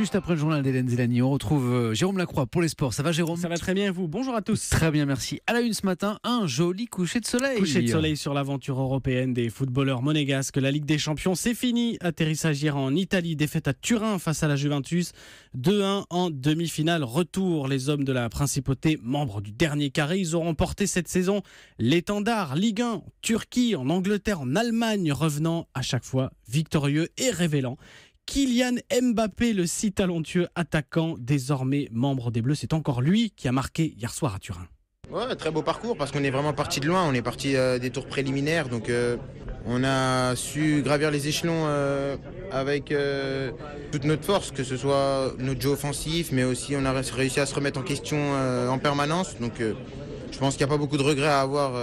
Juste après le journal d'Hélène Zélani, on retrouve Jérôme Lacroix pour les sports. Ça va Jérôme? Ça va très bien et vous? Bonjour à tous. Très bien, merci. À la une ce matin, un joli coucher de soleil. Coucher de soleil sur l'aventure européenne des footballeurs monégasques. La Ligue des Champions, c'est fini. Atterrissage hier en Italie, défaite à Turin face à la Juventus. 2-1 en demi-finale. Retour, les hommes de la Principauté, membres du dernier carré. Ils auront porté cette saison l'étendard Ligue 1, en Turquie, en Angleterre, en Allemagne, revenant à chaque fois victorieux et révélant. Kylian Mbappé, le si talentueux attaquant, désormais membre des Bleus, c'est encore lui qui a marqué hier soir à Turin. Ouais, très beau parcours parce qu'on est vraiment parti de loin, on est parti des tours préliminaires, donc on a su gravir les échelons avec toute notre force, que ce soit notre jeu offensif, mais aussi on a réussi à se remettre en question en permanence, donc je pense qu'il n'y a pas beaucoup de regrets à avoir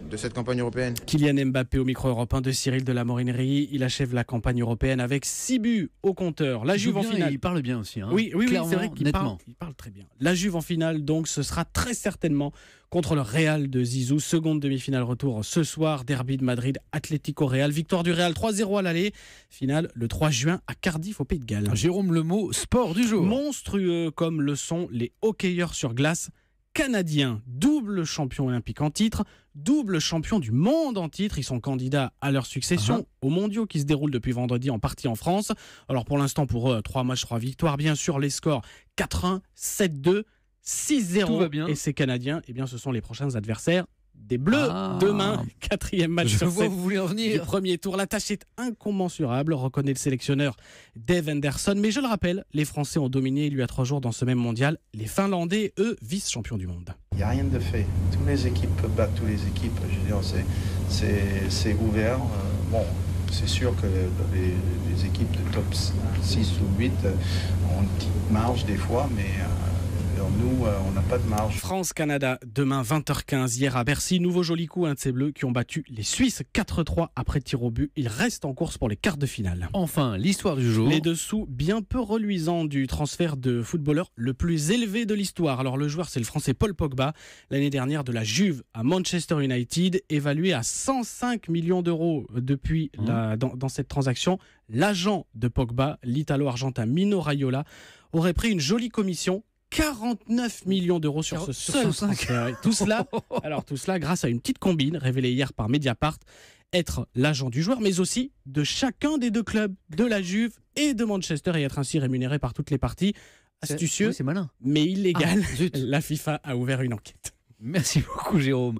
de cette campagne européenne. Kylian Mbappé au micro européen de Cyril de la Morinerie. Il achève la campagne européenne avec 6 buts au compteur. La Juve en finale. Il parle bien aussi. Oui, c'est vrai qu'il parle très bien. La Juve en finale, donc, ce sera très certainement contre le Real de Zizou. Seconde demi-finale retour ce soir. Derby de Madrid, Atlético Real. Victoire du Real 3-0 à l'aller. Finale le 3 juin à Cardiff au Pays de Galles. Jérôme, le mot sport du jour. Monstrueux comme le sont les hockeyeurs sur glace canadiens, double champion olympique en titre, double champion du monde en titre. Ils sont candidats à leur succession aux mondiaux qui se déroulent depuis vendredi en partie en France. Alors pour l'instant, pour eux, 3 matchs, 3 victoires. Bien sûr, les scores 4-1, 7-2, 6-0. Tout va bien. Et ces Canadiens, eh bien, ce sont les prochains adversaires des Bleus demain. 4e match sur 7 vous voulez en venir. du premier tour. La tâche est incommensurable, reconnaît le sélectionneur Dave Henderson. Mais je le rappelle, les Français ont dominé il y a 3 jours dans ce même mondial. Les Finlandais, eux, vice-champions du monde. Il n'y a rien de fait. Toutes les équipes peuvent battre toutes les équipes. Je veux dire, c'est ouvert. Bon, c'est sûr que les équipes de top 6 ou 8 ont une petite marge des fois, mais nous, on n'a pas de marge. France-Canada, demain 20h15. Hier à Bercy, nouveau joli coup, un de ces Bleus qui ont battu les Suisses 4-3 après tir au but. Ils restent en course pour les quarts de finale. Enfin, l'histoire du jour. Les dessous bien peu reluisants du transfert de footballeur le plus élevé de l'histoire. Alors le joueur, c'est le Français Paul Pogba. L'année dernière, de la Juve à Manchester United, évalué à 105 millions d'euros depuis dans cette transaction. L'agent de Pogba, l'Italo-Argentin Mino Raiola, aurait pris une jolie commission. 49 millions d'euros sur ce seul transfert. Tout cela grâce à une petite combine révélée hier par Mediapart, être l'agent du joueur, mais aussi de chacun des 2 clubs, de la Juve et de Manchester, et être ainsi rémunéré par toutes les parties. Astucieux, c'est malin, mais illégal. Zut. La FIFA a ouvert une enquête. Merci beaucoup Jérôme.